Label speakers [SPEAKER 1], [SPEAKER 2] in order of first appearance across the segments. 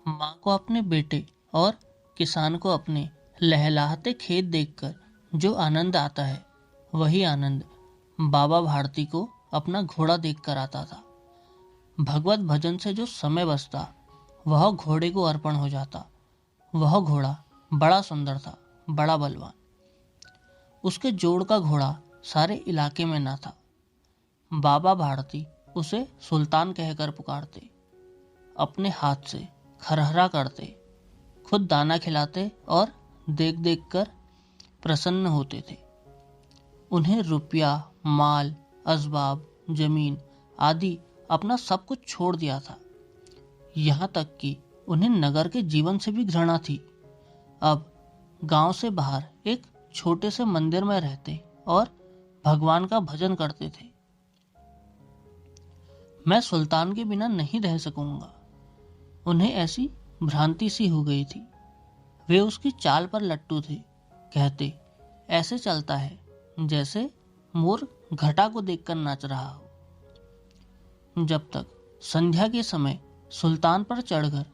[SPEAKER 1] माँ को अपने बेटे और किसान को अपने लहलहाते खेत देखकर जो आनंद आता है, वही आनंद बाबा भारती को अपना घोड़ा देखकर आता था। भगवत भजन से जो समय बचता, वह घोड़े को अर्पण हो जाता। वह घोड़ा बड़ा सुंदर था, बड़ा बलवान। उसके जोड़ का घोड़ा सारे इलाके में ना था। बाबा भारती उसे सुल्तान कहकर पुकारते, अपने हाथ से खरहरा करते, खुद दाना खिलाते और देख देख कर प्रसन्न होते थे। उन्हें रुपया, माल, असबाब, जमीन आदि अपना सब कुछ छोड़ दिया था। यहाँ तक कि उन्हें नगर के जीवन से भी घृणा थी। अब गांव से बाहर एक छोटे से मंदिर में रहते और भगवान का भजन करते थे। मैं सुल्तान के बिना नहीं रह सकूंगा। उन्हें ऐसी भ्रांति सी हो गई थी। वे उसकी चाल पर लट्टू थे। कहते, ऐसे चलता है जैसे मोर घटा को देखकर नाच रहा हो। जब तक संध्या के समय सुल्तान पर चढ़कर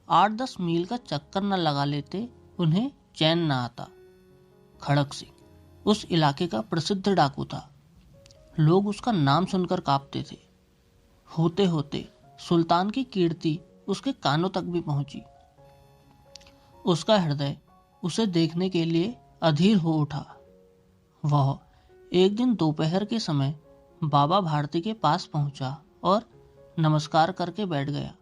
[SPEAKER 1] 8-10 मील का चक्कर न लगा लेते, उन्हें चैन न आता। खड़क सिंह उस इलाके का प्रसिद्ध डाकू था। लोग उसका नाम सुनकर कांपते थे। होते होते सुल्तान की कीर्ति उसके कानों तक भी पहुंची। उसका हृदय उसे देखने के लिए अधीर हो उठा। वह एक दिन दोपहर के समय बाबा भारती के पास पहुंचा और नमस्कार करके बैठ गया।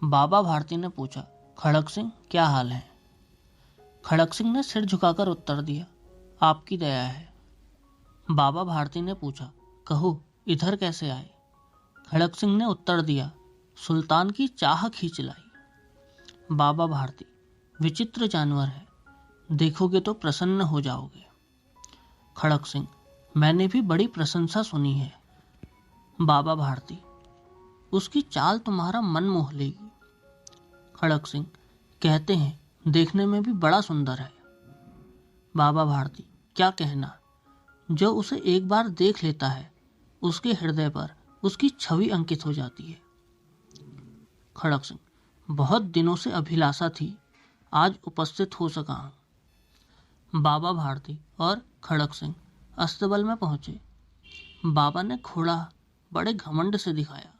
[SPEAKER 1] बाबा भारती ने पूछा, खड़क सिंह, क्या हाल है? खड़क सिंह ने सिर झुकाकर उत्तर दिया, आपकी दया है। बाबा भारती ने पूछा, कहो, इधर कैसे आए? खड़क सिंह ने उत्तर दिया, सुल्तान की चाह खींच लाई। बाबा भारती, विचित्र जानवर है, देखोगे तो प्रसन्न हो जाओगे। खड़क सिंह, मैंने भी बड़ी प्रशंसा सुनी है। बाबा भारती, उसकी चाल तुम्हारा मन मोह लेगी। खड़क सिंह, कहते हैं देखने में भी बड़ा सुंदर है। बाबा भारती, क्या कहना, जो उसे एक बार देख लेता है, उसके हृदय पर उसकी छवि अंकित हो जाती है। खड़क सिंह, बहुत दिनों से अभिलाषा थी, आज उपस्थित हो सका हूं। बाबा भारती और खड़क सिंह अस्तबल में पहुंचे। बाबा ने घोड़ा बड़े घमंड से दिखाया।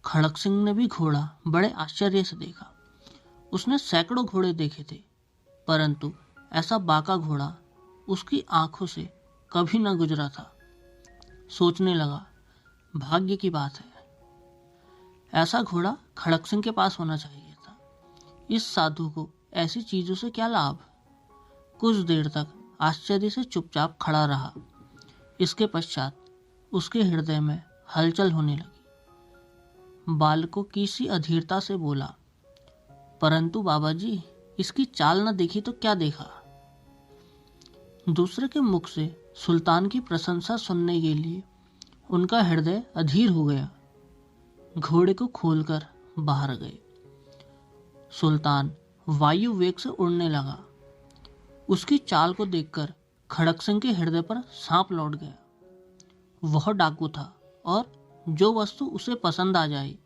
[SPEAKER 1] खड़क सिंह ने भी घोड़ा बड़े आश्चर्य से देखा। उसने सैकड़ों घोड़े देखे थे, परंतु ऐसा बाका घोड़ा उसकी आंखों से कभी न गुजरा था। सोचने लगा, भाग्य की बात है, ऐसा घोड़ा खड़क सिंह के पास होना चाहिए था। इस साधु को ऐसी चीजों से क्या लाभ? कुछ देर तक आश्चर्य से चुपचाप खड़ा रहा। इसके पश्चात उसके हृदय में हलचल होने लगी। बालकों की सी अधीरता से बोला, परंतु बाबा जी, इसकी चाल न देखी तो क्या देखा? दूसरे के मुख से सुल्तान की प्रशंसा सुनने के लिए उनका हृदय अधीर हो गया। घोड़े को खोलकर बाहर गए। सुल्तान वायु वेग से उड़ने लगा। उसकी चाल को देखकर खड़क सिंह के हृदय पर सांप लौट गया। वह डाकू था और जो वस्तु उसे पसंद आ जाए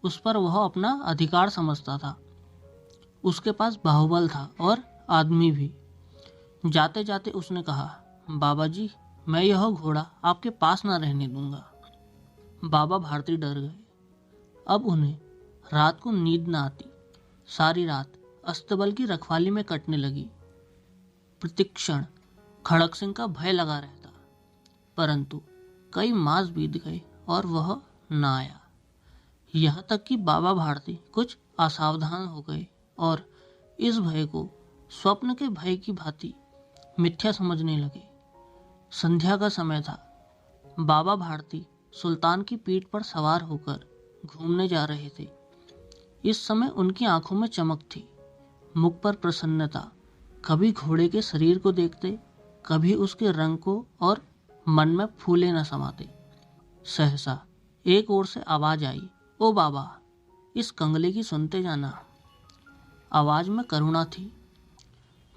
[SPEAKER 1] उस पर वह अपना अधिकार समझता था। उसके पास बाहुबल था और आदमी भी। जाते जाते उसने कहा, बाबा जी, मैं यह घोड़ा आपके पास ना रहने दूंगा। बाबा भारती डर गए। अब उन्हें रात को नींद न आती। सारी रात अस्तबल की रखवाली में कटने लगी। प्रतिक्षण खड़क सिंह का भय लगा रहता, परंतु कई मास बीत गए और वह न आया। यहाँ तक कि बाबा भारती कुछ असावधान हो गए और इस भय को स्वप्न के भय की भांति मिथ्या समझने लगे। संध्या का समय था। बाबा भारती सुल्तान की पीठ पर सवार होकर घूमने जा रहे थे। इस समय उनकी आंखों में चमक थी, मुख पर प्रसन्नता। कभी घोड़े के शरीर को देखते, कभी उसके रंग को, और मन में फूले न समाते। सहसा एक ओर से आवाज आई, ओ बाबा, इस कंगले की सुनते जाना। आवाज में करुणा थी।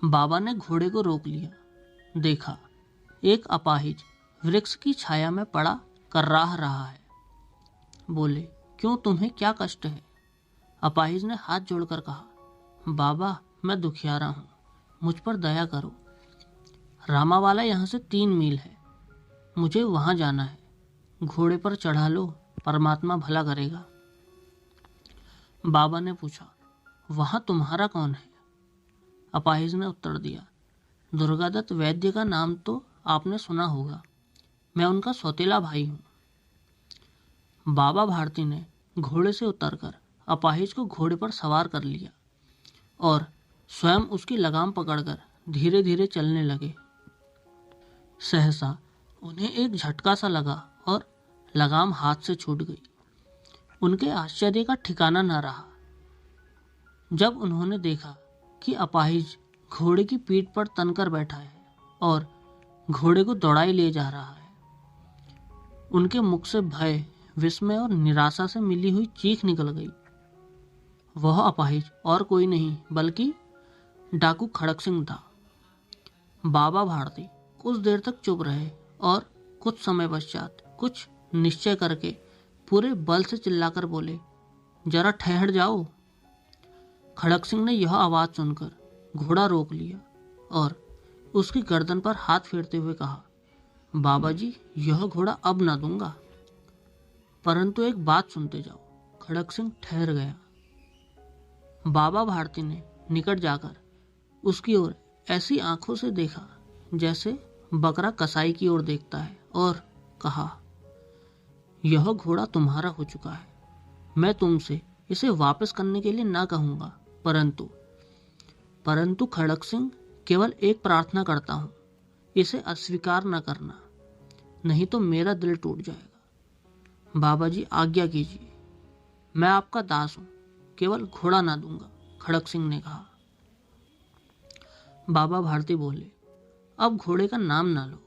[SPEAKER 1] बाबा ने घोड़े को रोक लिया। देखा, एक अपाहिज वृक्ष की छाया में पड़ा कर्राह रहा है। बोले, क्यों, तुम्हें क्या कष्ट है? अपाहिज ने हाथ जोड़कर कहा, बाबा मैं दुखियारा हूँ, मुझ पर दया करो। रामावाला यहाँ से 3 मील है, मुझे वहां जाना है। घोड़े पर चढ़ा लो, परमात्मा भला करेगा। बाबा ने पूछा, वहां तुम्हारा कौन है? अपाहिज ने उत्तर दिया, दुर्गादत्त वैद्य का नाम तो आपने सुना होगा, मैं उनका सौतेला भाई हूँ। बाबा भारती ने घोड़े से उतरकर अपाहिज को घोड़े पर सवार कर लिया और स्वयं उसकी लगाम पकड़कर धीरे धीरे चलने लगे। सहसा उन्हें एक झटका सा लगा और लगाम हाथ से छूट गई। उनके आश्चर्य का ठिकाना न रहा जब उन्होंने देखा कि अपाहिज घोड़े की पीठ पर तनकर बैठा है और घोड़े को दौड़ाई ले जा रहा है। उनके मुख से भय, विस्मय और निराशा से मिली हुई चीख निकल गई। वह अपाहिज और कोई नहीं बल्कि डाकू खड़क सिंह था। बाबा भारती कुछ देर तक चुप रहे और कुछ समय पश्चात कुछ निश्चय करके पूरे बल से चिल्लाकर बोले, जरा ठहर जाओ। खड़क सिंह ने यह आवाज सुनकर घोड़ा रोक लिया और उसकी गर्दन पर हाथ फेरते हुए कहा, बाबा जी यह घोड़ा अब ना दूंगा। परंतु एक बात सुनते जाओ। खड़क सिंह ठहर गया। बाबा भारती ने निकट जाकर उसकी ओर ऐसी आंखों से देखा जैसे बकरा कसाई की ओर देखता है और कहा, यह घोड़ा तुम्हारा हो चुका है। मैं तुमसे इसे वापस करने के लिए ना कहूंगा, परंतु खड़क सिंह केवल एक प्रार्थना करता हूं, इसे अस्वीकार न करना, नहीं तो मेरा दिल टूट जाएगा। बाबा जी आज्ञा कीजिए, मैं आपका दास हूं, केवल घोड़ा ना दूंगा। खड़क सिंह ने कहा। बाबा भारती बोले, अब घोड़े का नाम ना लो,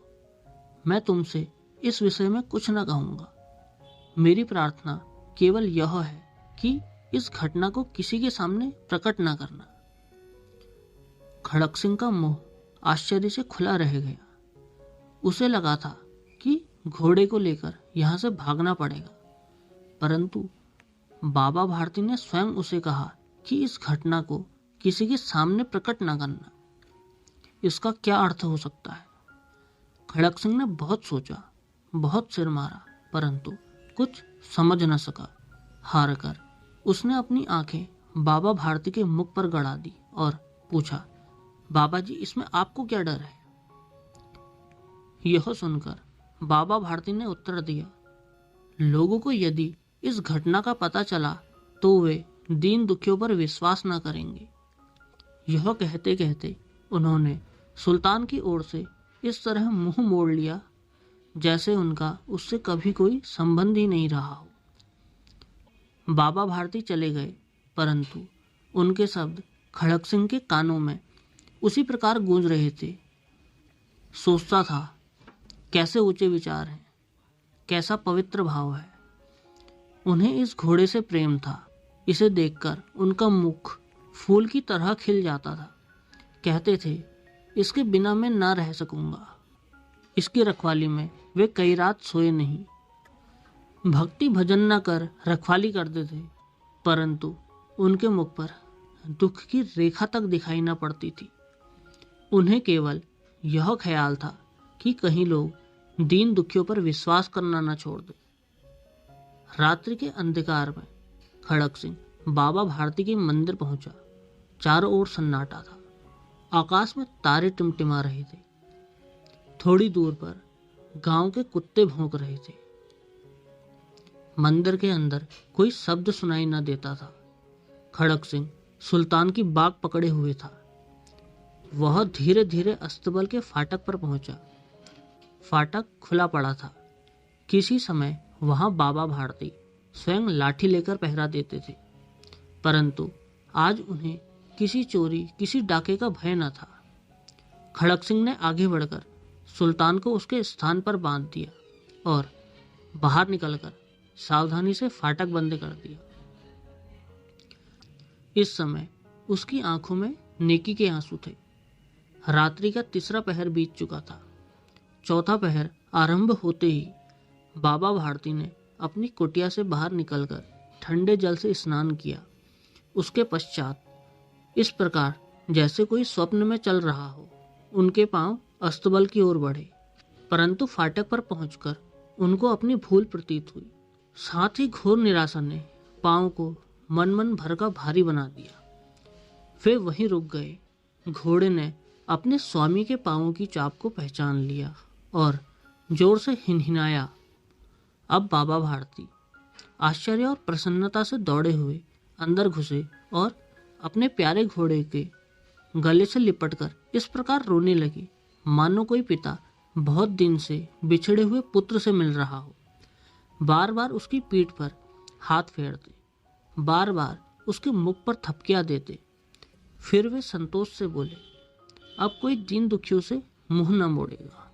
[SPEAKER 1] मैं तुमसे इस विषय में कुछ न कहूंगा। मेरी प्रार्थना केवल यह है कि इस घटना को किसी के सामने प्रकट न करना। खड़क सिंह का मुंह आश्चर्य से खुला रह गया। उसे लगा था कि घोड़े को लेकर यहां से भागना पड़ेगा, परंतु बाबा भारती ने स्वयं उसे कहा कि इस घटना को किसी के सामने प्रकट न करना। इसका क्या अर्थ हो सकता है? खड़क सिंह ने बहुत सोचा, बहुत सिर मारा, परंतु कुछ समझ न सका। हार कर उसने अपनी आंखें बाबा भारती के मुख पर गड़ा दी और पूछा, बाबा जी इसमें आपको क्या डर है? यह सुनकर बाबा भारती ने उत्तर दिया, लोगों को यदि इस घटना का पता चला तो वे दीन दुखियों पर विश्वास न करेंगे। यह कहते कहते उन्होंने सुल्तान की ओर से इस तरह मुंह मोड़ लिया जैसे उनका उससे कभी कोई संबंध ही नहीं रहा हो। बाबा भारती चले गए, परंतु उनके शब्द खड़क सिंह के कानों में उसी प्रकार गूंज रहे थे। सोचता था, कैसे ऊंचे विचार हैं, कैसा पवित्र भाव है। उन्हें इस घोड़े से प्रेम था। इसे देखकर उनका मुख फूल की तरह खिल जाता था। कहते थे, इसके बिना मैं ना रह सकूंगा। इसकी रखवाली में वे कई रात सोए नहीं। भक्ति भजन न कर रखवाली करते थे, परंतु उनके मुख पर दुख की रेखा तक दिखाई न पड़ती थी। उन्हें केवल यह ख्याल था कि कहीं लोग दीन दुखियों पर विश्वास करना न छोड़ दें। रात्रि के अंधकार में खड़क सिंह बाबा भारती के मंदिर पहुंचा। चारों ओर सन्नाटा था। आकाश में तारे टिमटिमा रहे थे। थोड़ी दूर पर गांव के कुत्ते भौंक रहे थे। मंदिर के अंदर कोई शब्द सुनाई न देता था। खड़क सिंह सुल्तान की बाग पकड़े हुए था। वह धीरे धीरे अस्तबल के फाटक पर पहुंचा। फाटक खुला पड़ा था। किसी समय वहां बाबा भारती स्वयं लाठी लेकर पहरा देते थे, परंतु आज उन्हें किसी चोरी, किसी डाके का भय न था। खड़क सिंह ने आगे बढ़कर सुल्तान को उसके स्थान पर बांध दिया और बाहर निकलकर सावधानी से फाटक बंद कर दिया। इस समय उसकी आंखों में नेकी के आंसू थे। रात्रि का तीसरा पहर बीत चुका था। चौथा पहर आरंभ होते ही बाबा भारती ने अपनी कुटिया से बाहर निकलकर ठंडे जल से स्नान किया उसके पश्चात इस प्रकार जैसे कोई स्वप्न में चल रहा हो उनके पांव अस्तबल की ओर बढ़े, परंतु फाटक पर पहुंचकर उनको अपनी भूल प्रतीत हुई। साथ ही घोर निराशा ने पांव को मन भर का भारी बना दिया। वे वहीं रुक गए। घोड़े ने अपने स्वामी के पांवों की चाप को पहचान लिया और जोर से हिनहिनाया। अब बाबा भारती आश्चर्य और प्रसन्नता से दौड़े हुए अंदर घुसे और अपने प्यारे घोड़े के गले से लिपटकर इस प्रकार रोने लगे मानो कोई पिता बहुत दिन से बिछड़े हुए पुत्र से मिल रहा हो। बार बार उसकी पीठ पर हाथ फेरते, बार बार उसके मुख पर थपकियां देते। फिर वे संतोष से बोले, अब कोई दीन दुखियों से मुंह न मोड़ेगा।